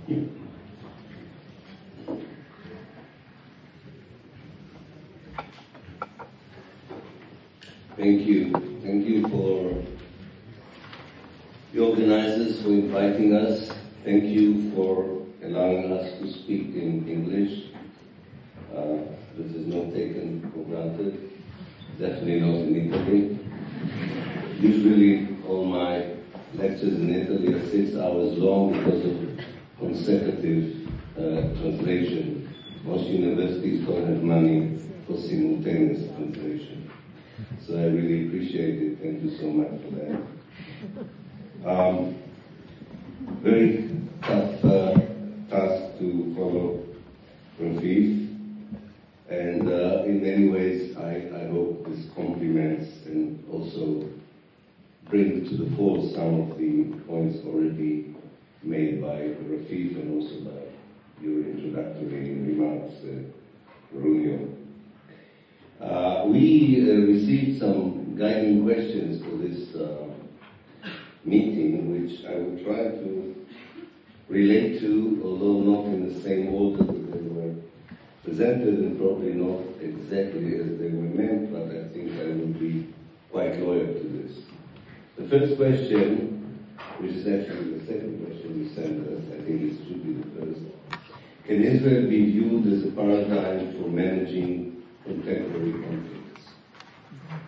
Thank you. Thank you for the organizers for inviting us. Thank you for allowing us to speak in English. This is not taken for granted. Definitely not in Italy. Usually all my lectures in Italy are 6 hours long because of consecutive translation. Most universities don't have money for simultaneous translation. So I really appreciate it. Thank you so much for that. Very tough task to follow Rafif. And in many ways, I hope this complements and also brings to the fore some of the points already made by Rafif and also by your introductory remarks, Romeo. We received some guiding questions for this meeting, which I will try to relate to, although not in the same order that they were presented and probably not exactly as they were meant, but I think I will be quite loyal to this. The first question, which is actually the second question you sent us, I think it should be the first. Can Israel be viewed as a paradigm for managing contemporary conflicts?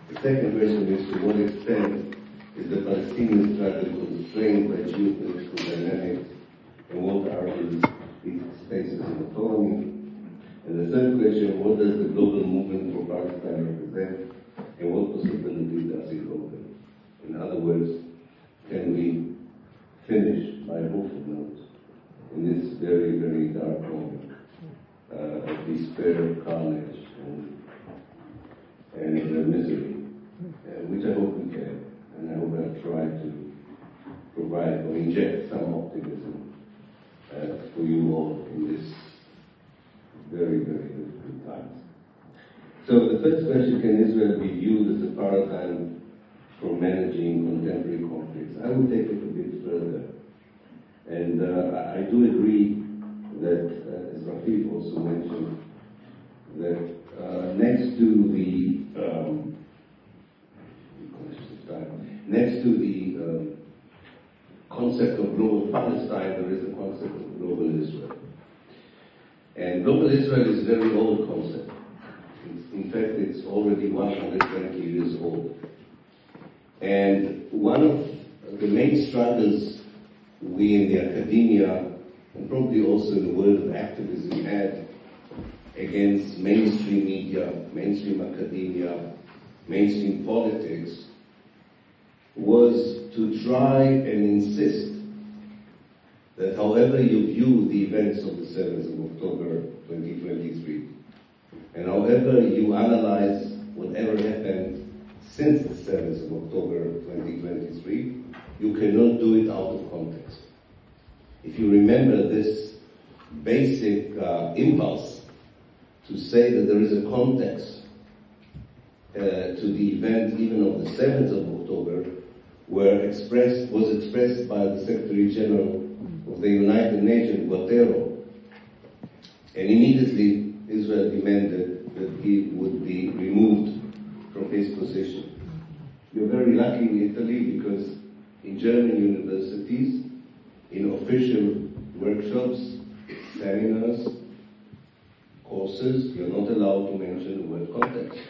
The second question is, to what extent is the Palestinian struggle constrained by geopolitical dynamics, and what are its spaces of autonomy? And the third question, what does the global movement for Palestine represent, and what possibility does it open? In other words, can we finish by hopeful note in this very, very dark moment of despair, carnage, and misery, which I hope we can, and I hope I'll try to provide or inject some optimism for you all in this very, very difficult times. So the first question, can Israel be viewed as a paradigm for managing contemporary conflicts? I will take it a bit further. And I do agree that, as Rafif also mentioned, that next to the concept of global Palestine, there is the concept of global Israel. And global Israel is a very old concept. In fact, it's already 120 years old. And one of the main struggles we in the academia, and probably also in the world of activism, had against mainstream media, mainstream academia, mainstream politics, was to try and insist that however you view the events of the 7th of October 2023, and however you analyze whatever happened since the 7th of October 2023, you cannot do it out of context. If you remember this basic impulse to say that there is a context to the event even of the 7th of October, was expressed by the Secretary General of the United Nations, Guterres, and immediately Israel demanded that he would be removed from his position. You're very lucky in Italy because in German universities, in official workshops, seminars, courses, you're not allowed to mention the word context.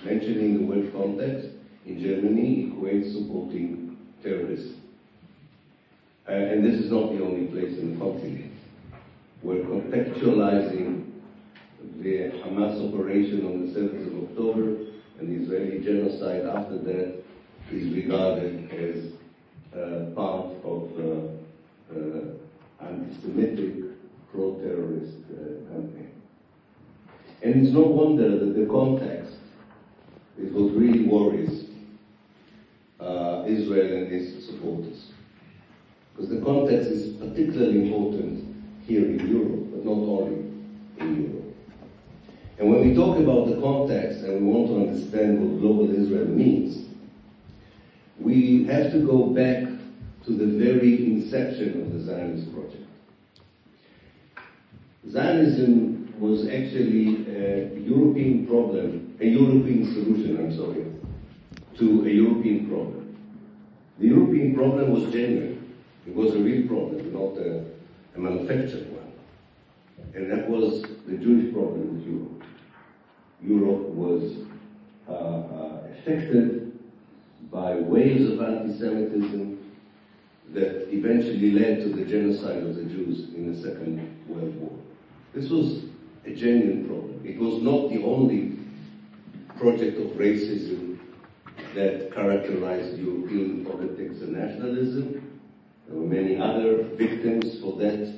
Mentioning the word context in Germany equates supporting terrorism. And this is not the only place in the continent where contextualizing the Hamas operation on the 7th of October and the Israeli genocide after that is regarded as part of anti-Semitic pro-terrorist campaign. And it's no wonder that the context is what really worries Israel and its supporters. Because the context is particularly important here in Europe, but not only in Europe. And when we talk about the context and we want to understand what global Israel means, we have to go back to the very inception of the Zionist project. Zionism was actually a European problem, a European solution, to a European problem. The European problem was genuine. It was a real problem, not a manufactured one. And that was the Jewish problem of Europe. Europe was affected by waves of anti-Semitism that eventually led to the genocide of the Jews in the Second World War. This was a genuine problem. It was not the only project of racism that characterized European politics and nationalism. There were many other victims for that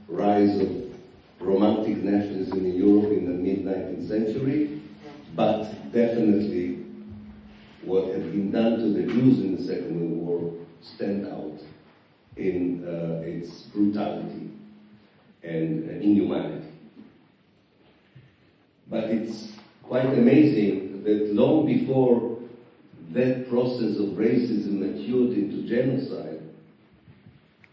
rise of romantic nationalism in Europe in the mid-19th century, but definitely what had been done to the Jews in the Second World War stand out in its brutality and inhumanity. But it's quite amazing that long before that process of racism matured into genocide,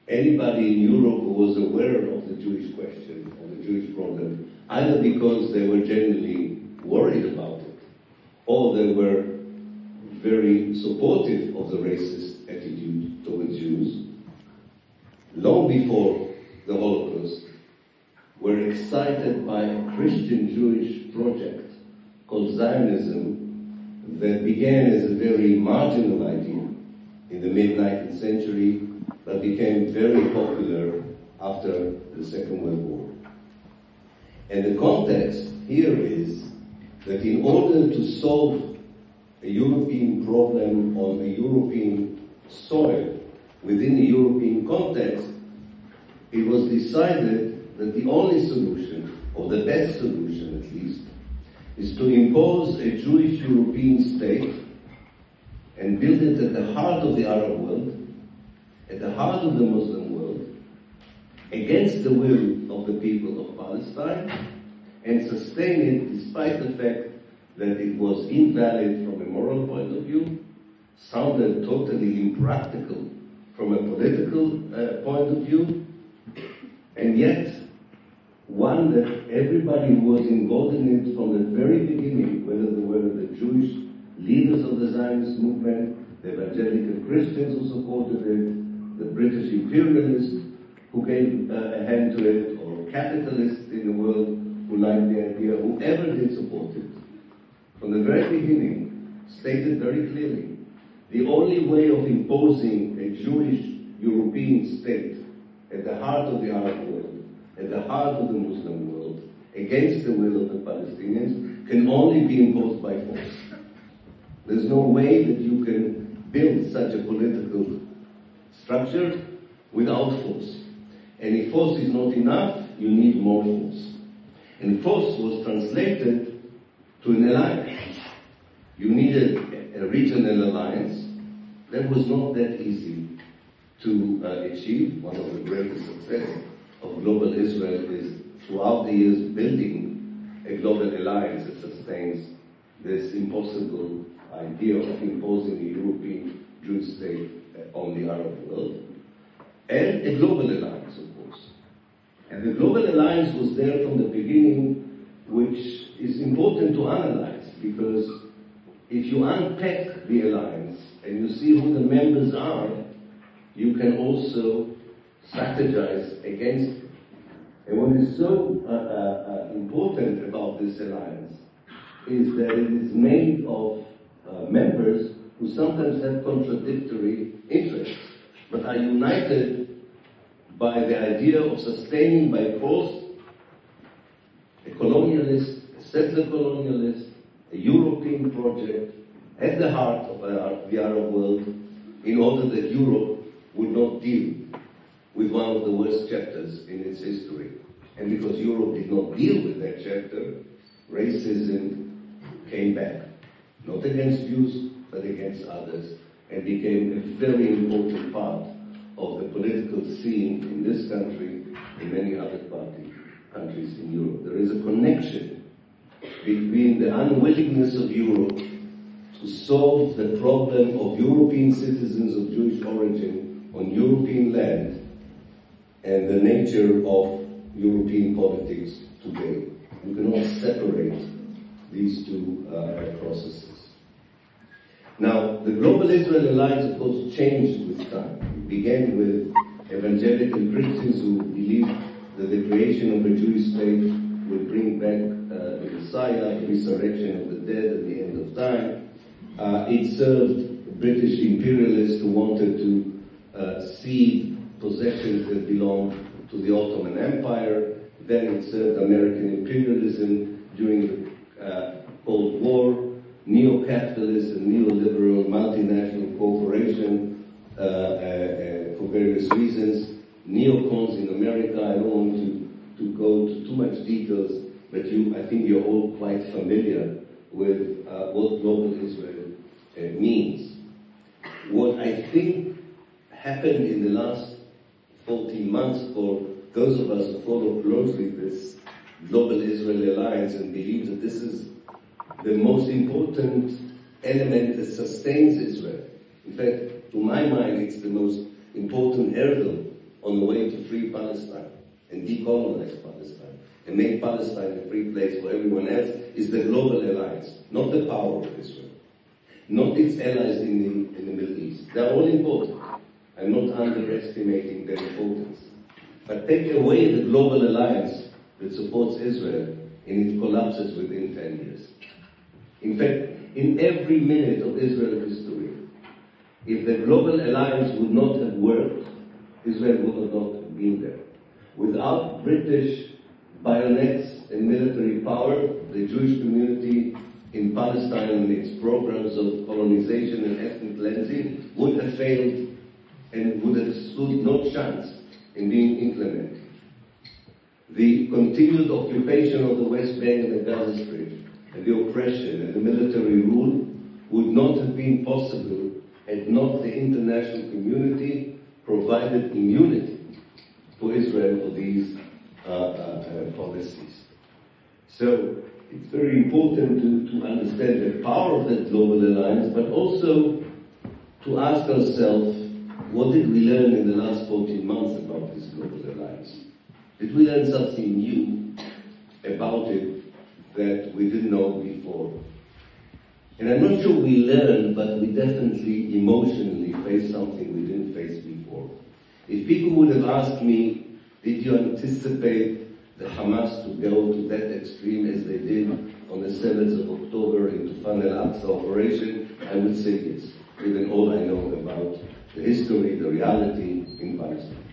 anybody in Europe who was aware of the Jewish question, of the Jewish problem, either because they were genuinely worried about it, or they were very supportive of the racist attitude towards Jews, long before the Holocaust, were excited by a Christian Jewish project called Zionism that began as a very marginal idea in the mid-19th century, but became very popular after the Second World War. And the context here is that in order to solve a European problem on a European soil, within a European context, it was decided that the only solution, or the best solution at least, is to impose a Jewish European state and build it at the heart of the Arab world, at the heart of the Muslim world, against the will of the people of Palestine, and sustain it despite the fact that it was invalid from a moral point of view, sounded totally impractical from a political point of view, and yet one that everybody who was involved in it from the very beginning, whether they were the Jewish leaders of the Zionist movement, the evangelical Christians who supported it, the British imperialists who gave a hand to it, or capitalists in the world who liked the idea, whoever did support it, from the very beginning, stated very clearly, the only way of imposing a Jewish European state at the heart of the Arab world, at the heart of the Muslim world, against the will of the Palestinians, can only be imposed by force. There's no way that you can build such a political structure without force. And if force is not enough, you need more force. And force was translated to an alliance. You needed a regional alliance. That was not that easy to achieve. One of the greatest successes of global Israel is throughout the years building a global alliance that sustains this impossible idea of imposing a European Jewish state on the Arab world, and a global alliance, of course. And the global alliance was there from the beginning, which is important to analyze, because if you unpack the alliance and you see who the members are, you can also strategize against it. And what is so important about this alliance is that it is made of members who sometimes have contradictory interests, but are united by the idea of sustaining by force a colonialist, a settler colonialist, a European project at the heart of the Arab world, in order that Europe would not deal with one of the worst chapters in its history. And because Europe did not deal with that chapter, racism came back, not against Jews, but against others, and became a very important part of the political scene in this country and many other countries in Europe. There is a connection between the unwillingness of Europe to solve the problem of European citizens of Jewish origin on European land and the nature of European politics today. You cannot separate these two processes. Now, the Global Israel Alliance, of course, changed with time. It began with evangelical Christians who believed that the creation of a Jewish state would bring back the Messiah, the resurrection of the dead at the end of time. It served British imperialists who wanted to cede possessions that belonged to the Ottoman Empire. Then it served American imperialism during the Cold War, neo-capitalist and neoliberal multinational corporation for various reasons, neocons in America. I don't want to go to too much details, but I think you're all quite familiar with what global Israel means. What I think happened in the last 14 months for those of us who follow closely this Global Israel Alliance and believe that this is the most important element that sustains Israel. In fact, to my mind, it's the most important hurdle on the way to free Palestine and decolonize Palestine and make Palestine a free place for everyone else, is the Global Alliance, not the power of Israel, not its allies in the Middle East. They're all important. I'm not underestimating their importance. But take away the Global Alliance that supports Israel and it collapses within 10 years. In fact, in every minute of Israel's history, if the Global Alliance would not have worked, Israel would have not been there. Without British bayonets and military power, the Jewish community in Palestine and its programs of colonization and ethnic cleansing would have failed and would have stood no chance in being implemented. The continued occupation of the West Bank and the Gaza Strip and the oppression and the military rule would not have been possible had not the international community provided immunity for Israel for these policies. So it's very important to understand the power of that global alliance, but also to ask ourselves, what did we learn in the last 14 months about this global alliance? Did we learn something new about it that we didn't know before? And I'm not sure we learned, but we definitely emotionally faced something we didn't face before. If people would have asked me, did you anticipate the Hamas to go to that extreme as they did on the 7th of October into Khan al-Aqsa operation, I would say yes, given all I know about the history, the reality in Palestine.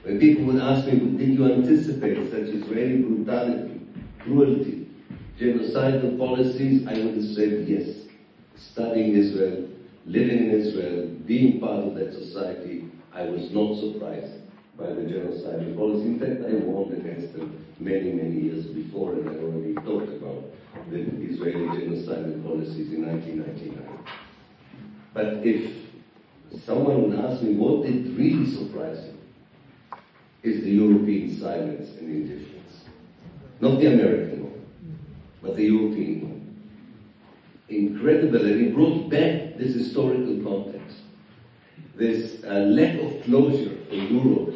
When people would ask me, did you anticipate such Israeli brutality, cruelty, genocidal policies, I would have said yes. Studying Israel, living in Israel, being part of that society, I was not surprised by the genocidal policy. In fact, I warned against them many, many years before, and I already talked about the Israeli genocidal policies in 1999. But if someone would ask me what did really surprise me, is the European silence and indifference. Not the American one, but the European one. Incredible, and it brought back this historical context. This lack of closure for Europe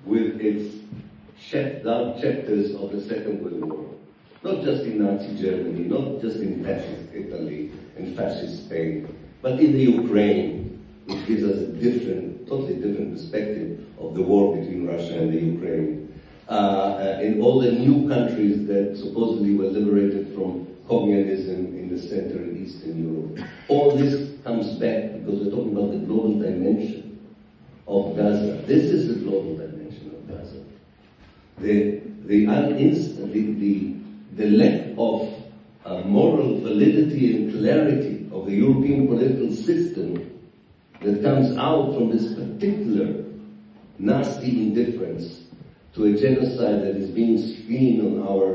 with its dark chapters of the Second World War. Not just in Nazi Germany, not just in fascist Italy and fascist Spain, but in the Ukraine, which gives us a totally different perspective of the war between Russia and the Ukraine. In all the new countries that supposedly were liberated from communism in the Central and Eastern Europe. All this comes back because we're talking about the global dimension of Gaza. This is the global dimension of Gaza. The lack of moral validity and clarity of the European political system that comes out from this particular nasty indifference to a genocide that is being screened on our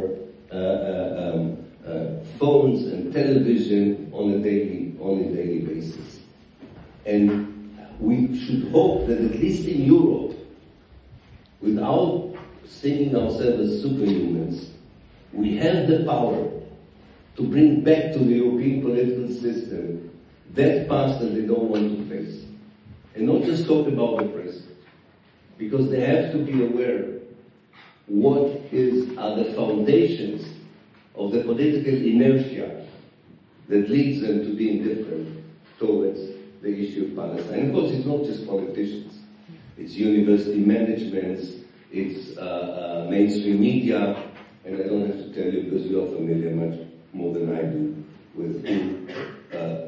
phones and television on a daily basis. And we should hope that at least in Europe, without thinking ourselves as superhumans, we have the power to bring back to the European political system that past that they don't want to face. And not just talk about the present. Because they have to be aware are the foundations of the political inertia that leads them to be indifferent towards the issue of Palestine. Of course, it's not just politicians. It's university managements, it's mainstream media, and I don't have to tell you because you are familiar much more than I do with who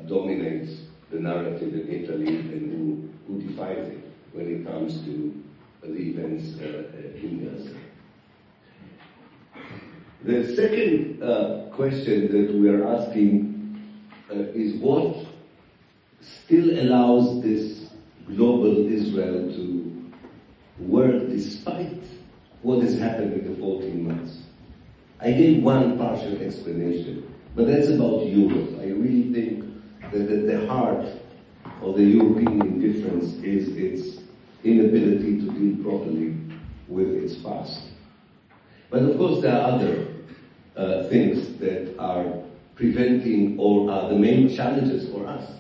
dominates the narrative in Italy and who defines it when it comes to the events in Gaza. The second question that we are asking is what still allows this global Israel to work despite what has happened in the 14 months. I gave one partial explanation, but that's about Europe. I really think that at the heart of the European indifference is its inability to deal properly with its past. But of course there are other things that are preventing or are the main challenges for us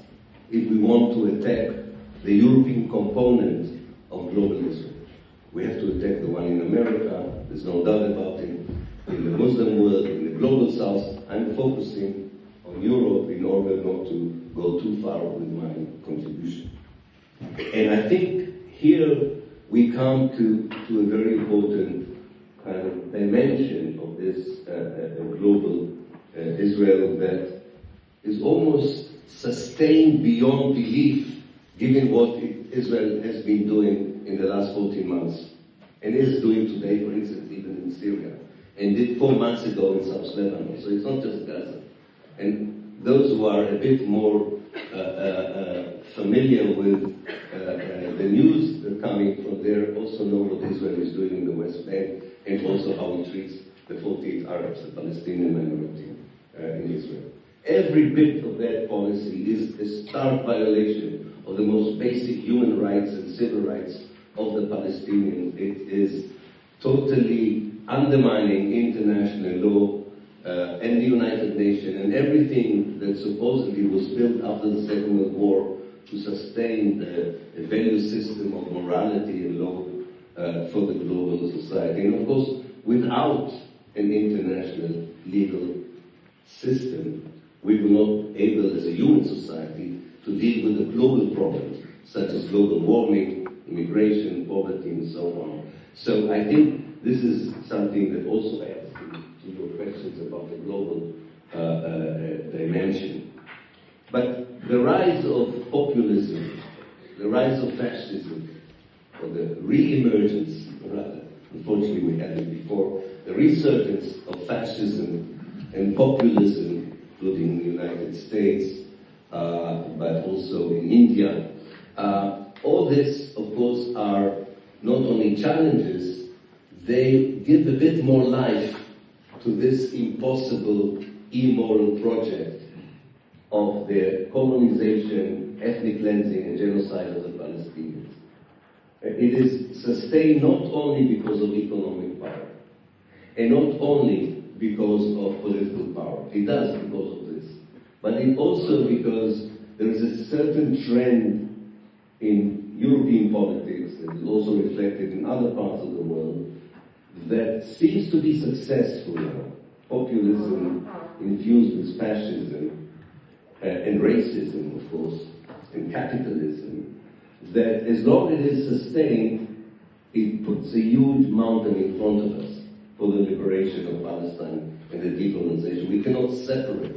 if we want to attack the European component of global Israel. We have to attack the one in America, there's no doubt about it, in the Muslim world, in the global south. I'm focusing on Europe in order not to go too far with my contribution. And I think here we come to a very important kind of dimension of this global Israel that is almost sustained beyond belief, given what Israel has been doing in the last 14 months, and is doing today, for instance, even in Syria, and did 4 months ago in South Lebanon. So it's not just Gaza. And those who are a bit more familiar with the news that are coming from there also know what Israel is doing in the West Bank, and also how it treats the 48 Arabs, the Palestinian minority in Israel. Every bit of that policy is a stark violation of the most basic human rights and civil rights of the Palestinians. It is totally undermining international law and the United Nations and everything that supposedly was built after the Second World War to sustain a value system of morality and law for the global society. And of course, without an international legal system, we were not able as a human society to deal with the global problems, such as global warming, immigration, poverty, and so on. So I think this is something that also adds to your questions about the global dimension. But the rise of populism, the rise of fascism, or the re-emergence, rather, unfortunately we had it before, the resurgence of fascism and populism, including in the United States, but also in India. All this, of course, are not only challenges, they give a bit more life to this impossible, immoral project of the colonization, ethnic cleansing, and genocide of the Palestinians. It is sustained not only because of economic power, and not only because of political power. It does because of this. But it also because there is a certain trend in European politics, that is also reflected in other parts of the world, that seems to be successful now. Populism infused with fascism and racism, of course, and capitalism, that as long as it is sustained, it puts a huge mountain in front of us for the liberation of Palestine and the decolonization. We cannot separate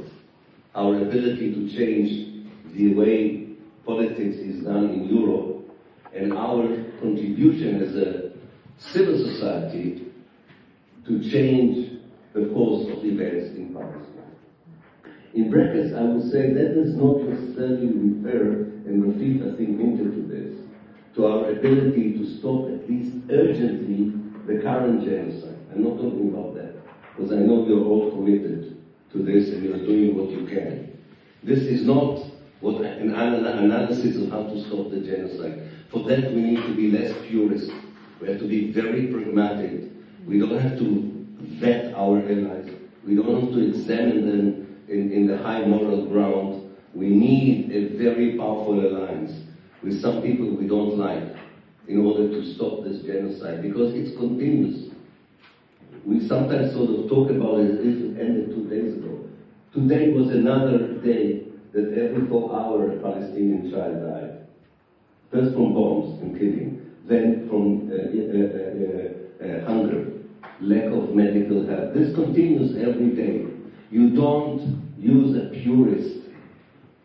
our ability to change the way politics is done in Europe and our contribution as a civil society to change the course of events in Palestine. In brackets, I would say that does not necessarily refer, and Rafif, I think, hinted to this, to our ability to stop, at least urgently, the current genocide. I'm not talking about that, because I know you're all committed to this and you're doing what you can. This is not what an analysis of how to stop the genocide. For that, we need to be less purist. We have to be very pragmatic. We don't have to vet our allies. We don't have to examine them in the high moral ground. We need a very powerful alliance with some people we don't like in order to stop this genocide, because it's continuous. we sometimes sort of talk about it as if it ended 2 days ago. Today was another day that every 4 hours a Palestinian child died. First from bombs and killing, then from hunger, lack of medical help. This continues every day. You don't use a purist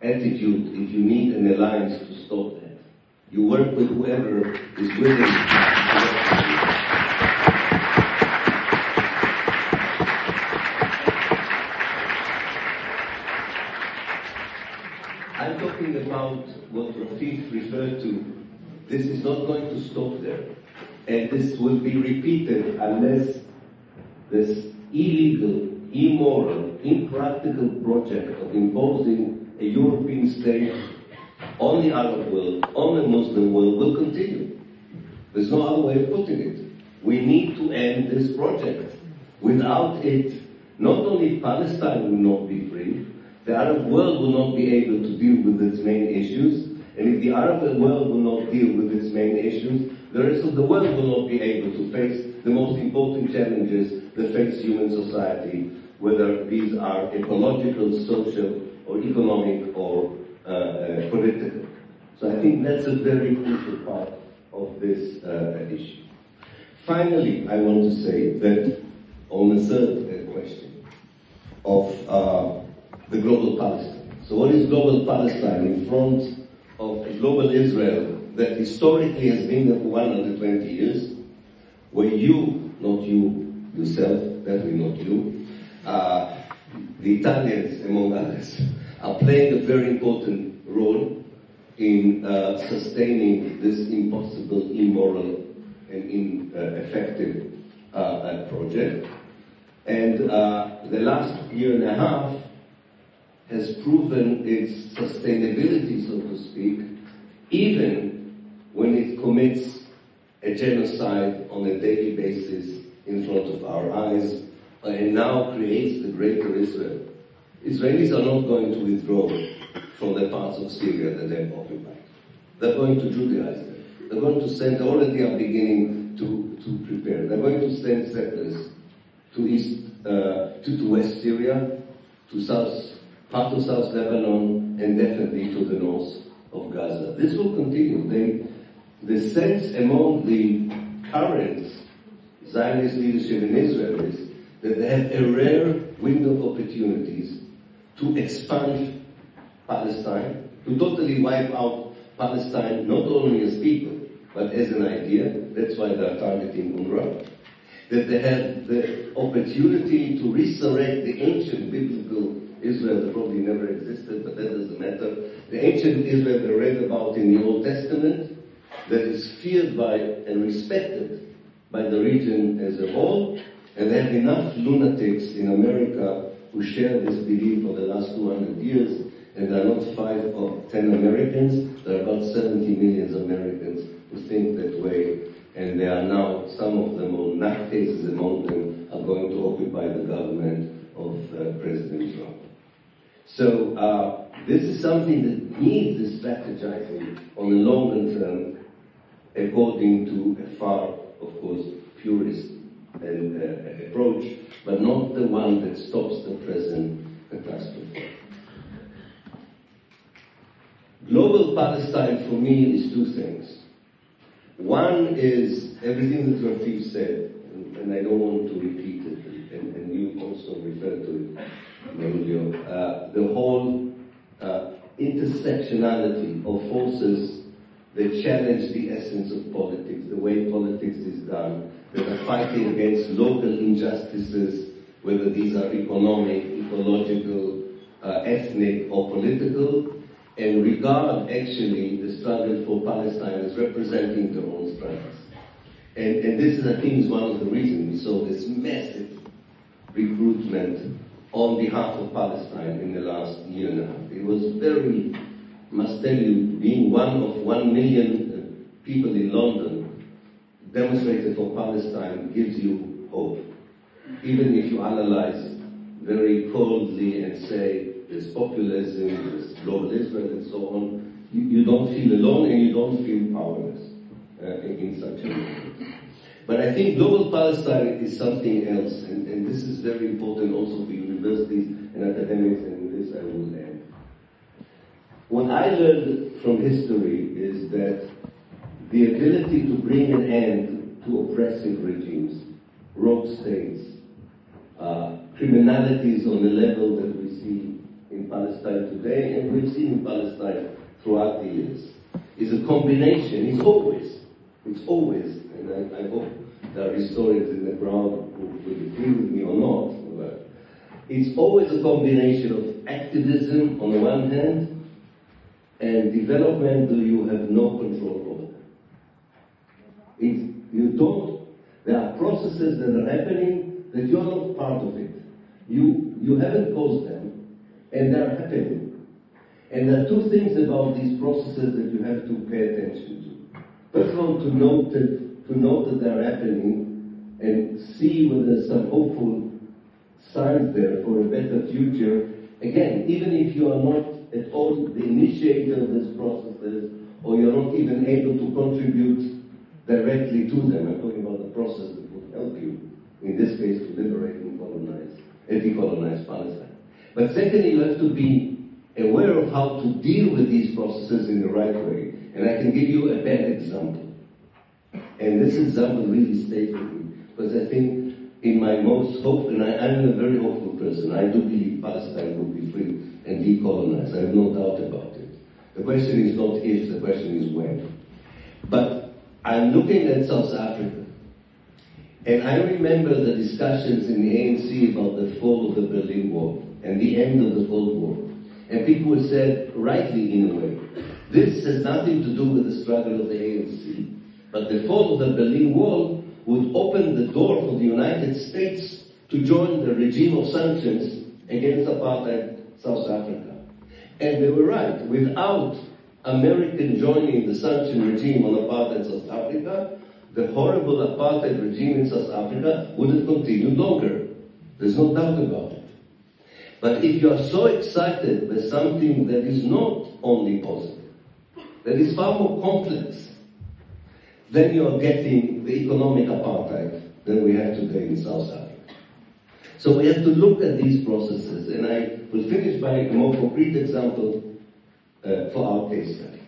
attitude if you need an alliance to stop that. You work with whoever is willing to work with you. I'm talking about what Rafik referred to. This is not going to stop there. And this will be repeated unless this illegal, immoral, impractical project of imposing a European state on the Arab world, on the Muslim world, will continue. There's no other way of putting it. We need to end this project. Without it, not only Palestine will not be free, the Arab world will not be able to deal with its main issues, and if the Arab world will not deal with its main issues, the rest of the world will not be able to face the most important challenges that face human society, whether these are ecological, social, or economic, or political. So I think that's a very crucial part of this issue. Finally, I want to say that on the third question of the global Palestine. So what is global Palestine in front of a global Israel that historically has been there for 120 years, where you, not you yourself, definitely not you, the Italians, among others, are playing a very important role in sustaining this impossible, immoral, and ineffective project. And the last year and a half has proven its sustainability, so to speak, even when it commits a genocide on a daily basis in front of our eyes, and now creates the greater Israel. Israelis are not going to withdraw from the parts of Syria that they've occupied. They're going to Judaize them. They're going to send, already are beginning to prepare. They're going to send settlers to West Syria, to part of South Lebanon, and definitely to the north of Gaza. This will continue. The sense among the current Zionist leadership in Israel is that they have a rare window of opportunities to expunge Palestine, to totally wipe out Palestine, not only as people, but as an idea. That's why they're targeting UNRWA. That they have the opportunity to resurrect the ancient biblical Israel that probably never existed, but that doesn't matter. The ancient Israel they read about in the Old Testament that is feared by and respected by the region as a whole, and they have enough lunatics in America who share this belief for the last 200 years, and there are not 5 or 10 Americans, there are about 70 million Americans who think that way, and there are now, some of them, or nutcases among them, are going to occupy the government of President Trump. So this is something that needs this strategizing on the longer term, according to a far, of course, purist approach, but not the one that stops the present catastrophe. Global Palestine for me is 2 things. One is everything that Rafik said, and I don't want to repeat it, and you also referred to it, Maulio, the whole intersectionality of forces that challenge the essence of politics, the way politics is done, that are fighting against local injustices, whether these are economic, ecological, ethnic, or political, and regard actually the struggle for Palestine as representing their own struggles. And this is, I think, is one of the reasons we saw this massive recruitment on behalf of Palestine in the last year and a half. It was very, must tell you, being one of 1 million people in London demonstrated for Palestine gives you hope. Even if you analyze very coldly and say there's populism, there's global Israel and so on, you don't feel alone and you don't feel powerless in such a moment. But I think global Palestine is something else, and this is very important also for universities and academics, and with this I will end. What I learned from history is that the ability to bring an end to oppressive regimes, rogue states, criminalities on the level that we see in Palestine today, and we've seen in Palestine throughout the years, is a combination, it's always, and I hope there are historians in the crowd who will agree with me or not, but it's always a combination of activism on the one hand, and development that you have no control over. There are processes that are happening that you're not part of it. You haven't caused them, and they're happening. And there are two things about these processes that you have to pay attention to. First of all, to note that they're happening and see whether there's some hopeful signs there for a better future. Again, even if you are not at all the initiator of these processes, or you're not even able to contribute directly to them. I'm talking about the process that would help you, in this case, to liberate and decolonize Palestine. But secondly, you have to be aware of how to deal with these processes in the right way. And I can give you a bad example. And this example really stays with me, because I think in my most hope, and I'm a very hopeful person, I do believe Palestine will be free and decolonized. I have no doubt about it. The question is not if, the question is when. But I'm looking at South Africa, and I remember the discussions in the ANC about the fall of the Berlin Wall and the end of the Cold War. And people said, rightly in a way, this has nothing to do with the struggle of the ANC, but the fall of the Berlin Wall would open the door for the United States to join the regime of sanctions against apartheid South Africa. And they were right. Without American joining the sanction regime on apartheid South Africa, the horrible apartheid regime in South Africa would have continued longer. There's no doubt about it. But if you are so excited by something that is not only positive, that is far more complex, then you are getting the economic apartheid that we have today in South Africa. So we have to look at these processes, and I will finish by a more concrete example for our case study.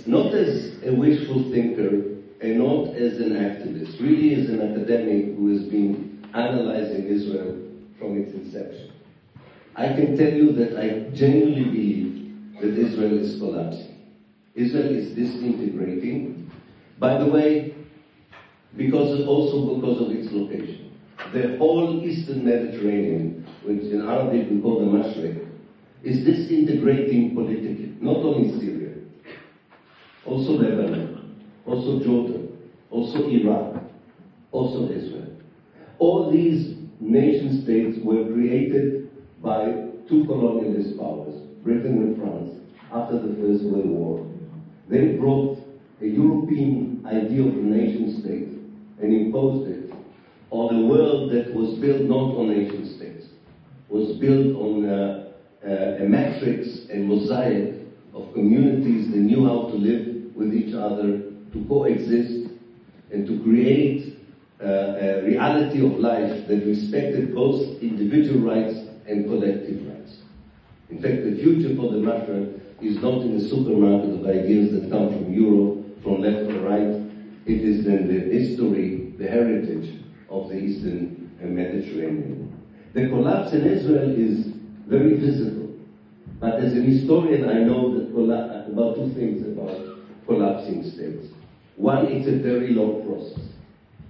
Not as a wishful thinker and not as an activist, really as an academic who has been analyzing Israel from its inception. I can tell you that I genuinely believe that Israel is collapsing. Israel is disintegrating. By the way, also because of its location. The whole Eastern Mediterranean, which in Arabic we call the Mashriq, is disintegrating politically. Not only Syria, also Lebanon, also Jordan, also Iraq, also Israel. All these nation states were created by two colonialist powers, Britain and France, after the First World War. They brought a European idea of a nation state and imposed it on a world that was built not on nation states, was built on a matrix and mosaic of communities that knew how to live with each other, to coexist, and to create a reality of life that respected both individual rights and collective rights. In fact, the future for the Mashriq is not in the supermarket of ideas that come from Europe, from left to right. It is in the history, the heritage of the Eastern Mediterranean. The collapse in Israel is very visible. But as an historian, I know that about two things about collapsing states. One, it's a very long process.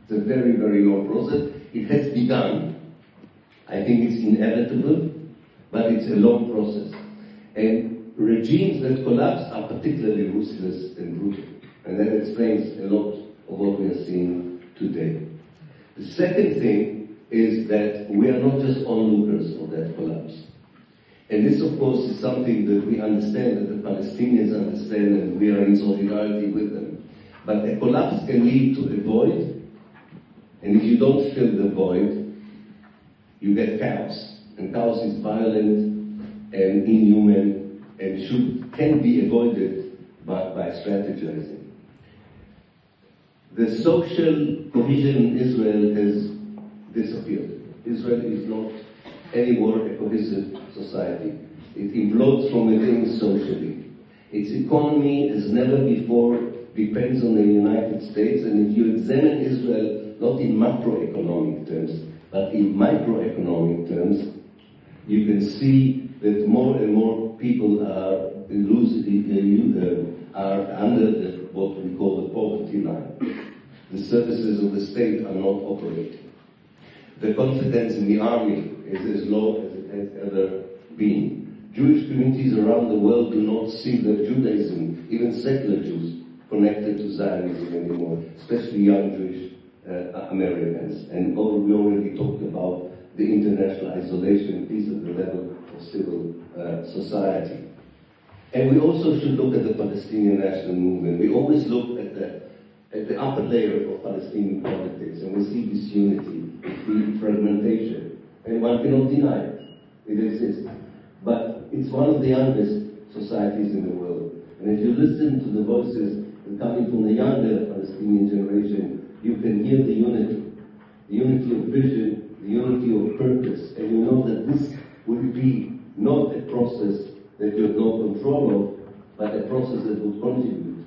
It's a very, very long process. It has begun. I think it's inevitable, but it's a long process. And regimes that collapse are particularly ruthless and brutal. And that explains a lot of what we are seeing today. The second thing is that we are not just onlookers of that collapse. And this, of course, is something that we understand, that the Palestinians understand, and we are in solidarity with them. But a collapse can lead to a void, and if you don't fill the void, you get chaos. And chaos is violent and inhuman and can be avoided by strategizing. The social cohesion in Israel has disappeared. Israel is not anymore a cohesive society. It implodes from within socially. Its economy, as never before, depends on the United States, and if you examine Israel, not in macroeconomic terms, but in microeconomic terms, you can see that more and more people are under what we call the poverty line. The services of the state are not operating. The confidence in the army is as low as it has ever been. Jewish communities around the world do not see that Judaism, even secular Jews, connected to Zionism anymore, especially young Jewish Americans. And we already talked about the international isolation, at least at the level of civil society. And we also should look at the Palestinian national movement. We always look at the upper layer of Palestinian politics, and we see disunity, we see fragmentation, and one cannot deny it. It exists. But it's one of the youngest societies in the world. And if you listen to the voices coming from the younger Palestinian generation, you can hear the unity of vision, the unity of purpose, and you know that this would be not a process that you have no control of, but a process that would contribute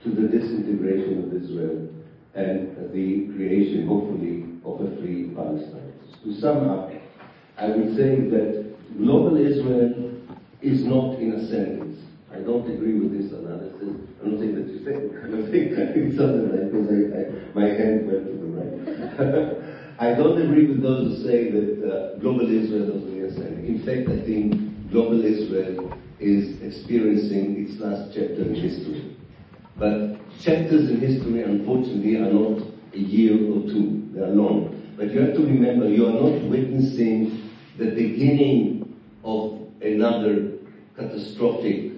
to the disintegration of Israel and the creation, hopefully, of a free Palestine. To sum up, I would say that global Israel is not in ascendance. I don't agree with this analysis. I don't think that you said it. I don't think it's something like because my hand went to the right. I don't agree with those who say that global Israel is in ascendance. In fact, I think global Israel is experiencing its last chapter in history. But chapters in history, unfortunately, are not a year or two. They are long. But you have to remember, you are not witnessing the beginning of another catastrophic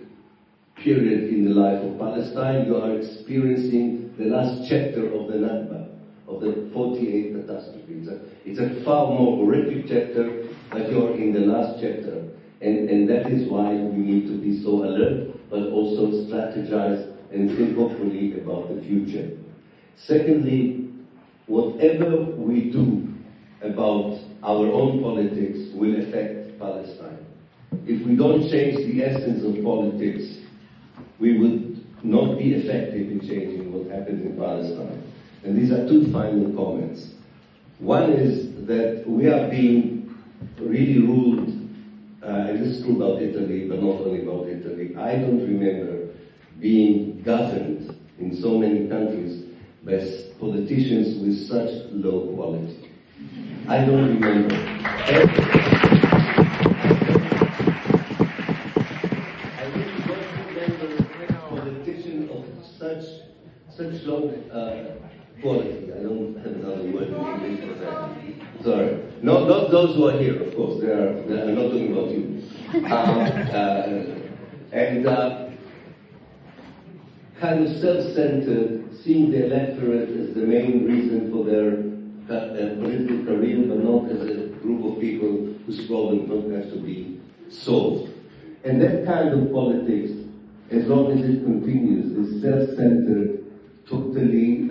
period in the life of Palestine. You are experiencing the last chapter of the Nakba, of the 48 catastrophes. It's a far more horrific chapter, but you are in the last chapter. And that is why we need to be so alert, but also strategize and think hopefully about the future. Secondly, whatever we do about our own politics will affect Palestine. If we don't change the essence of politics, we would not be effective in changing what happens in Palestine. And these are two final comments. One is that we are being really ruled, and this is true about Italy, but not only about Italy. I don't remember being governed in so many countries by politicians with such low quality. I don't remember. I really don't remember a politician of such low quality. I don't have another word in English for that. Sorry. Not those who are here, of course. I'm not talking about you. Kind of self-centered, seeing the electorate as the main reason for their political career, but not as a group of people whose problems don't have to be solved. And that kind of politics, as long as it continues, is self-centered, totally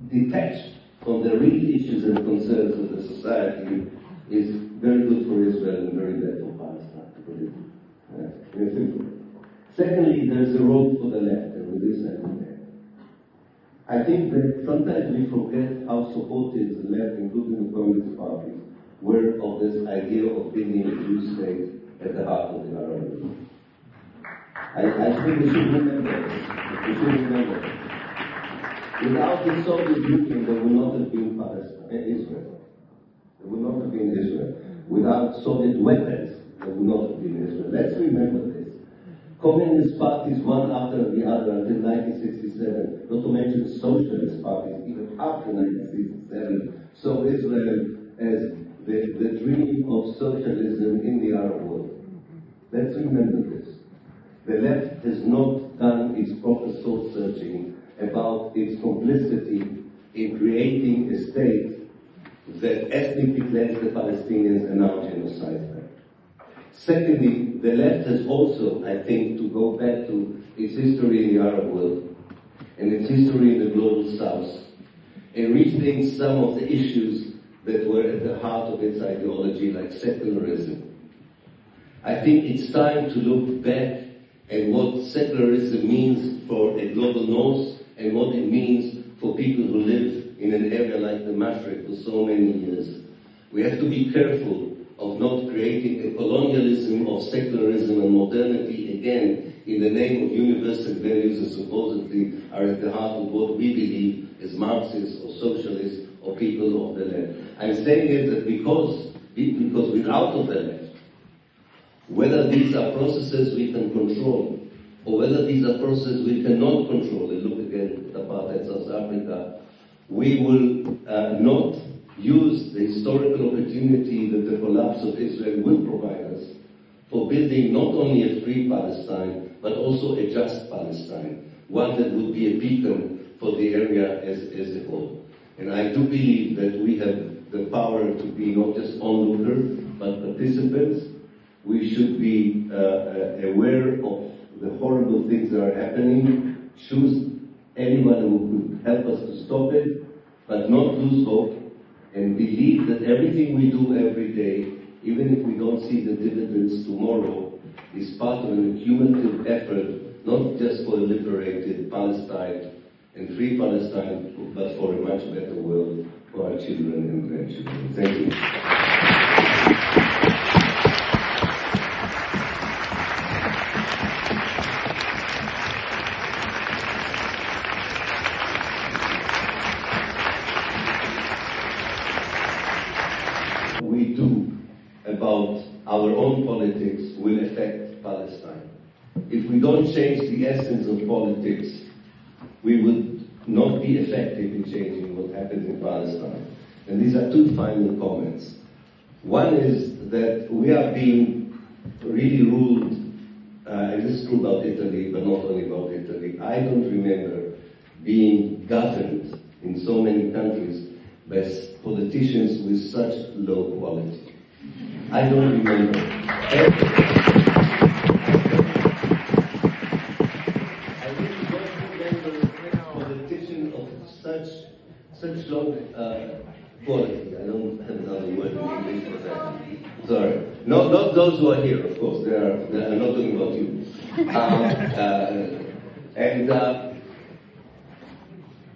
detached from the real issues and concerns of the society, is very good for Israel and very bad for Palestine, to put it very simply. Secondly, there's a role for the left, and with this I will end. I think that sometimes we forget how supportive the left, including the Communist parties, were of this idea of building a Jewish state at the heart of the Arab world. I think we should remember this. We should remember this. Without the Soviet Union, there would not have been Israel. There would not have been Israel. Without Soviet weapons, there would not have been Israel. Let's remember this. Communist parties, one after the other, until 1967, not to mention socialist parties, even after 1967, saw Israel as the dream of socialism in the Arab world. Let's remember this. The left has not done its proper soul searching about its complicity in creating a state that ethnically cleansed the Palestinians and now genocides them. Secondly, the left has also, I think, to go back to its history in the Arab world, and its history in the global south, and rethink some of the issues that were at the heart of its ideology, like secularism. I think it's time to look back at what secularism means for a global north and what it means for people who live in an area like the Mashriq for so many years. We have to be careful of not creating a colonialism of secularism and modernity again in the name of universal values that supposedly are at the heart of what we believe as Marxists or socialists or people of the left. I'm saying it that because we're out of the left, whether these are processes we can control or whether these are processes we cannot control, and look again at apartheid South Africa, we will not use the historical opportunity that the collapse of Israel will provide us for building not only a free Palestine, but also a just Palestine, one that would be a beacon for the area as a whole. And I do believe that we have the power to be not just onlookers, but participants. We should be aware of the horrible things that are happening, choose anyone who could help us to stop it, but not lose hope, and believe that everything we do every day, even if we don't see the dividends tomorrow, is part of an cumulative effort, not just for a liberated Palestine and free Palestine, but for a much better world for our children and grandchildren. Thank you. We do about our own politics will affect Palestine. If we don't change the essence of politics, we would not be effective in changing what happens in Palestine. And these are two final comments. One is that we are being really ruled, and this is true about Italy, but not only about Italy. I don't remember being governed in so many countries by politicians with such low quality. I don't remember. I really don't remember a politician of such low quality. I don't have another word in English for that. Sorry. Not those who are here, of course. I'm not talking about you.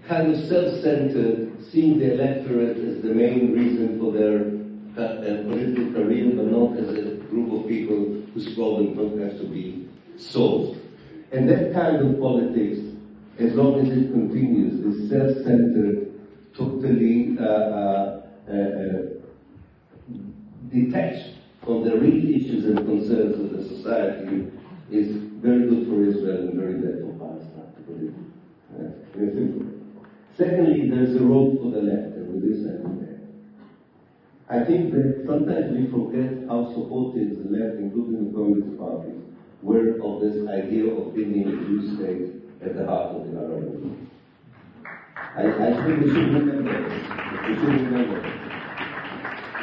Kind of self-centered, seeing the electorate as the main reason for their political career, but not as a group of people whose problems don't have to be solved. And that kind of politics, as long as it continues, is self-centered, totally detached from the real issues and concerns of the society, is very good for Israel and very bad for Palestine, to put it very simply. Secondly, there's a role for the left, and with this I will end. I think that sometimes we forget how supportive the left, including the Communist parties, were of this idea of building a Jewish state at the heart of the Arab world. I think we should remember this. We should remember this.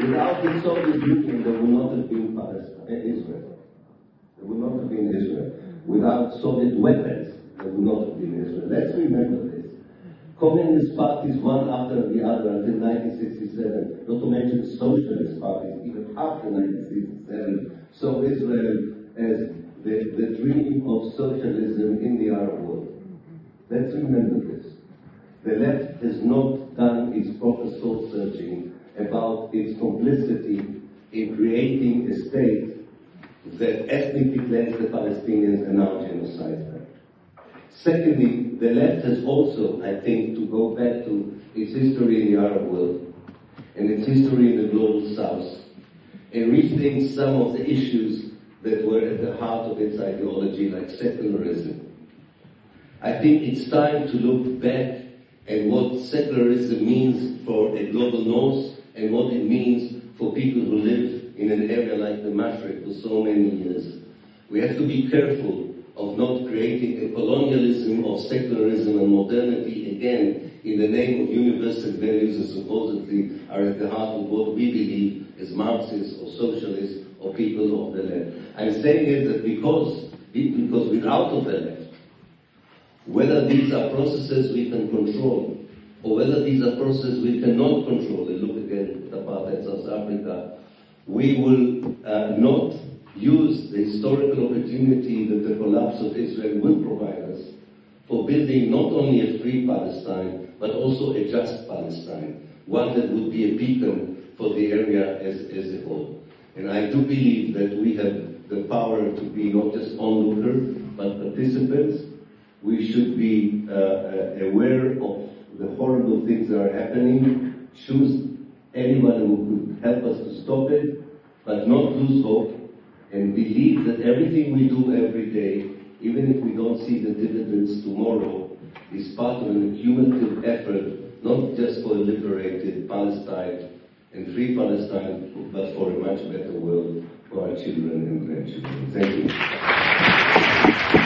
Without the Soviet Union, there would not have been Israel. There would not have been Israel. Without Soviet weapons, there would not have been Israel. Let's remember this. Communist parties, one after the other, until 1967, not to mention socialist parties, even after 1967, saw Israel as the dream of socialism in the Arab world. Let's remember this. The left has not done its proper soul searching about its complicity in creating a state that ethnically cleansed the Palestinians and now genocides them. Secondly, the left has also, I think, to go back to its history in the Arab world and its history in the global south, and rethink some of the issues that were at the heart of its ideology, like secularism. I think it's time to look back at what secularism means for a global north and what it means for people who live in an area like the Mashriq for so many years. We have to be careful of not creating a colonialism of secularism and modernity again in the name of universal values that supposedly are at the heart of what we believe as Marxists or socialists or people of the left. I'm saying it that because we're out of the left, Whether these are processes we can control, or whether these are processes we cannot control, and look again at apartheid South Africa, we will not use the historical opportunity that the collapse of Israel will provide us for building not only a free Palestine, but also a just Palestine, one that would be a beacon for the area as a whole. And I do believe that we have the power to be not just onlookers, but participants. We should be aware of the horrible things that are happening, choose anyone who could help us to stop it, but not lose hope, and believe that everything we do every day, even if we don't see the dividends tomorrow, is part of an cumulative effort, not just for a liberated Palestine and free Palestine, but for a much better world for our children and grandchildren. Thank you.